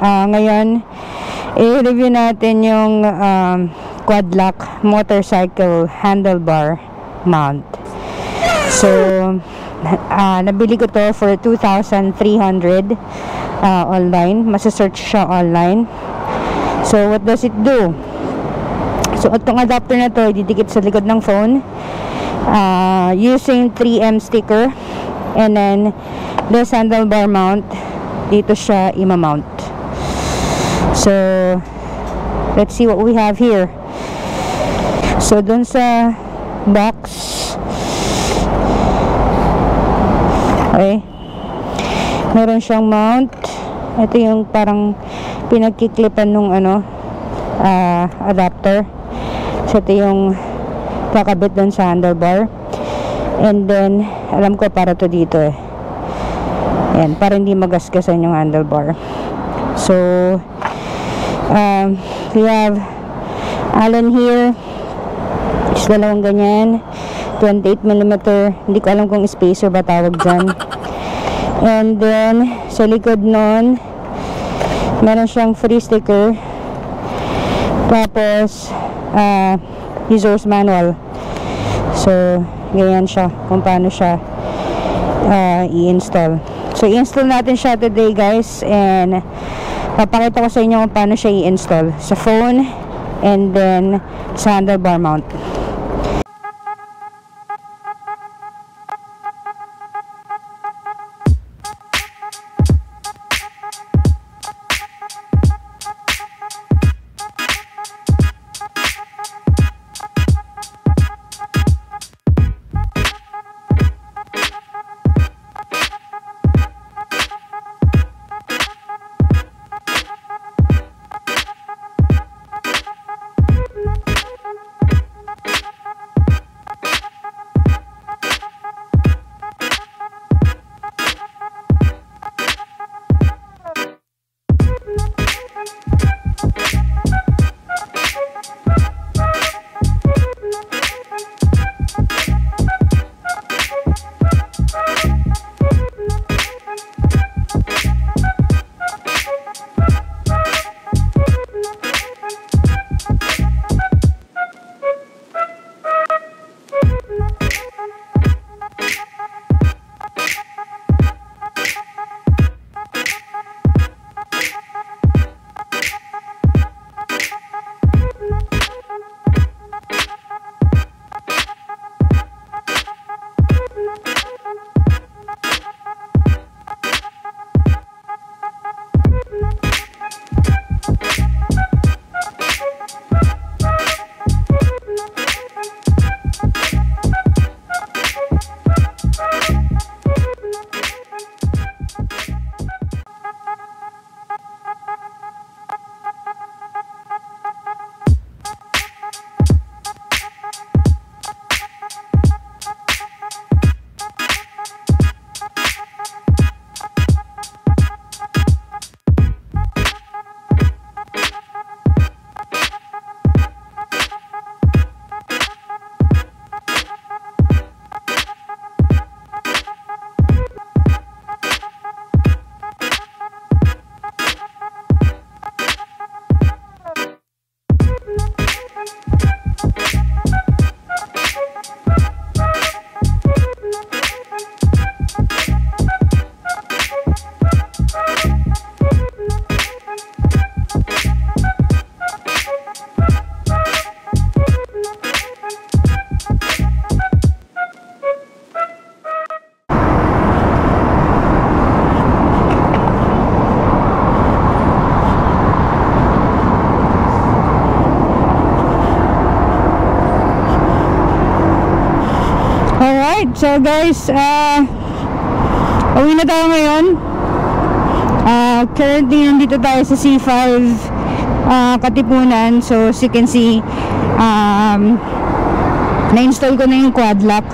Ngayon, i-review natin yung quad lock motorcycle handlebar mount. So, nabili ko to for 2,300 online. Masa-search siya online. So, what does it do? So, itong adapter na to, didikit sa likod ng phone using 3M sticker, and then this handlebar mount, dito siya ima-mount. So, let's see what we have here. So, dun sa box, okay, meron siyang mount. Ito yung parang pinagkiklipan nung adapter. So, ito yung kakabit dun sa handlebar. And then, alam ko para to dito eh. Ayan, para hindi magasgasan yung handlebar. So, we have Allen here. Is dalawang ganyan. 28mm. Hindi ko alam kung spacer ba tawag dyan. And then, sa likod nun, meron siyang free sticker. Tapos, user's manual. So, ganyan siya. Kung paano siya i-install. So, i-install natin siya today, guys. And, papakita ko sa inyo kung paano siya i-install. Sa phone, and then, sa handlebar mount. So guys, uwi na tayo ngayon. Currently nandito tayo sa C5 Katipunan. So as you can see, na-install ko na yung quad lock.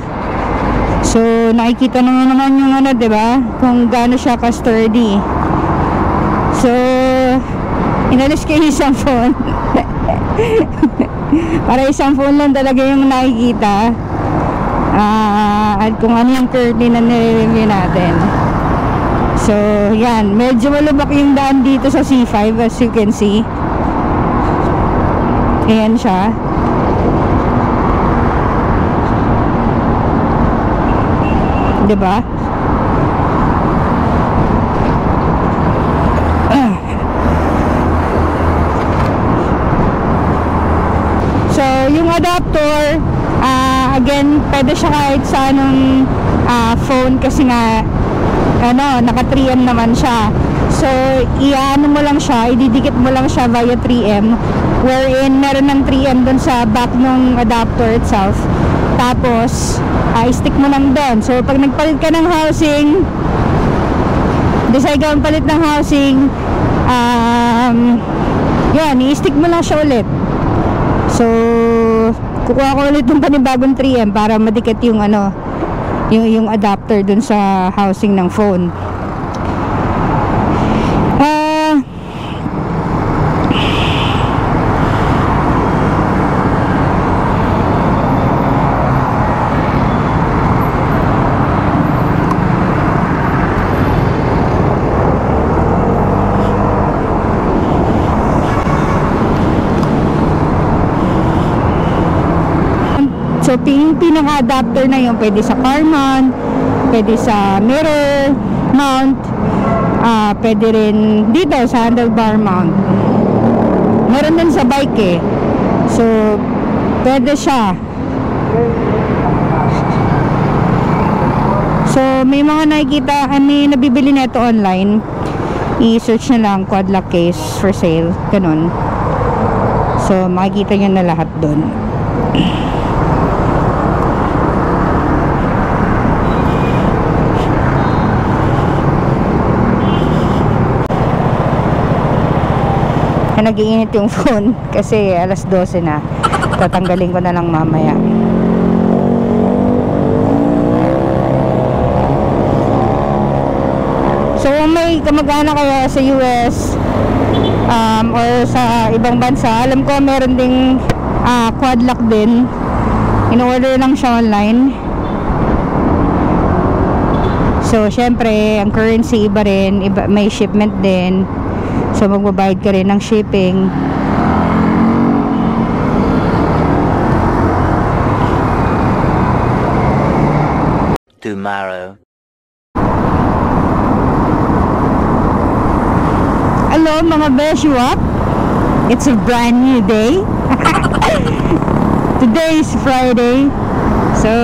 So nakikita naman yung ano, diba, kung gaano siya ka-sturdy. So inalis ko yung isang phone. Para isang phone lang talaga yung nakikita. At kung ano yung currently na nire-review natin. So, yan. Medyo malubak yung daan dito sa C5 as you can see. Ayan siya. Diba? So, yung adapter, again, pwede siya kahit sa anong phone kasi nga, naka 3M naman siya. So, i-ano mo lang siya, ididikit mo lang siya via 3M, wherein meron ng 3M dun sa back ng adapter itself. Tapos, i-stick mo lang doon. So, pag nagpalit ka ng housing, decide ka ang palit ng housing, yan, i-stick mo lang siya ulit. So, kukuha ko ulit yung panibagong 3M para madikit yung yung adapter dun sa housing ng phone. So, yung pinaka-adapter na yun, pwede sa car mount, pwede sa mirror mount, pwede rin dito sa handlebar mount. Meron din sa bike eh. So, pwede siya. So, may mga nakikita, may nabibili neto online. I-search na lang quad lock case for sale. Ganun. So, makikita nyo na lahat dun. Nag-iinit yung phone kasi alas 12 na. Tatanggalin ko na lang mamaya. So kung may kamag-anak kaya sa US or sa ibang bansa, alam ko meron ding quad lock din. In-order lang siya online. So syempre ang currency iba rin, iba, may shipment din. So magbabayad ka rin ng shipping. Tomorrow. Hello mga besh, what? It's a brand new day. Today is Friday. So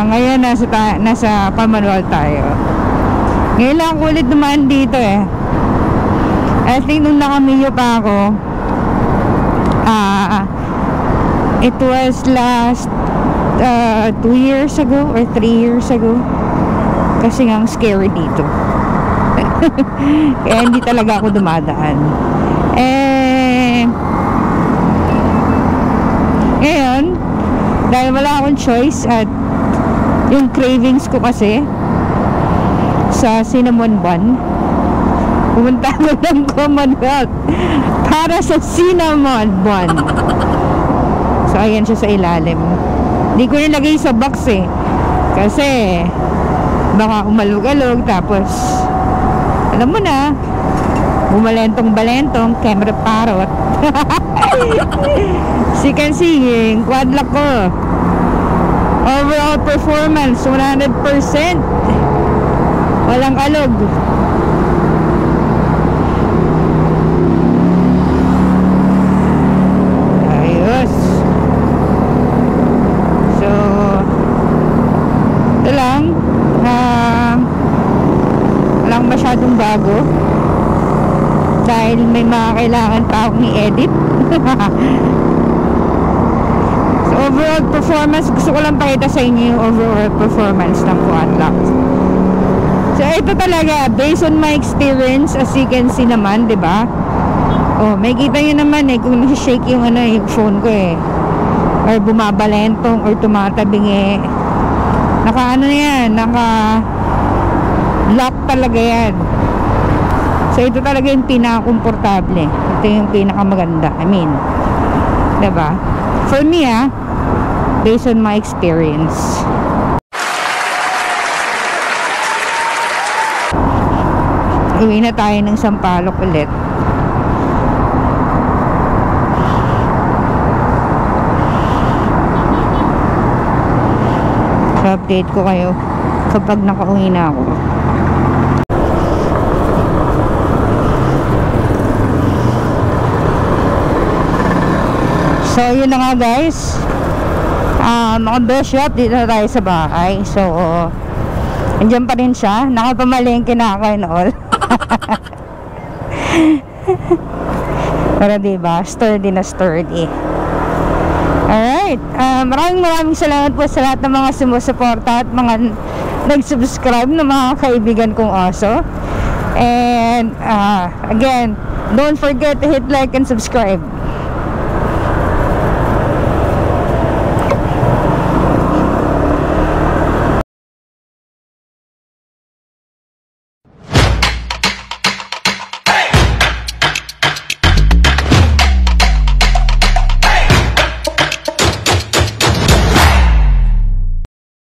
ngayon nasa Commonwealth tayo. Ngayon lang ako ulit dumaan dito eh. I think nung nakamiyo pa ako, it was last 2 years ago or 3 years ago. Kasi nga ang scary dito. Kaya hindi talaga ako dumadaan. Ngayon, dahil wala akong choice at yung cravings ko kasi sa cinnamon bun, pumunta ko ng Commonwealth para sa cinnamon bun. So ayan siya sa ilalim. Hindi ko nilagay sa box eh, kasi baka umalog-alog. Tapos alam mo na, bumalentong-balentong camera parrot. So you can see yung quad lock ko, overall performance 100%, walang alog. Ayos. So ito lang, walang masyadong bago dahil may mga kailangan pa akong i-edit. So overall performance, gusto ko lang pakita sa inyo yung overall performance ng quad lock. So ito talaga based on my experience, as you can see naman, 'di ba? Oh, may kita niyo naman eh kung nag-shake yung yung phone ko eh, or bumabalentong or tumatabingi. Naka na yan, naka lock talaga yan. So ito talaga yung pinaka-komportable. Ito yung pinaka-maganda. I mean, 'di ba? For me based on my experience. Uwi na tayo ng Sampaloc ulit. Update ko kayo kapag nakauwi na ako. So yun na nga guys, mga best shop, dito na tayo sa bahay. So andyan pa rin siya, nakapamalengke na ako and all. Pero diba, sturdy na sturdy. Alright, maraming salamat po sa lahat ng mga sumusuporta at mga nag-subscribe na mga kaibigan kong aso. And again, don't forget to hit like and subscribe.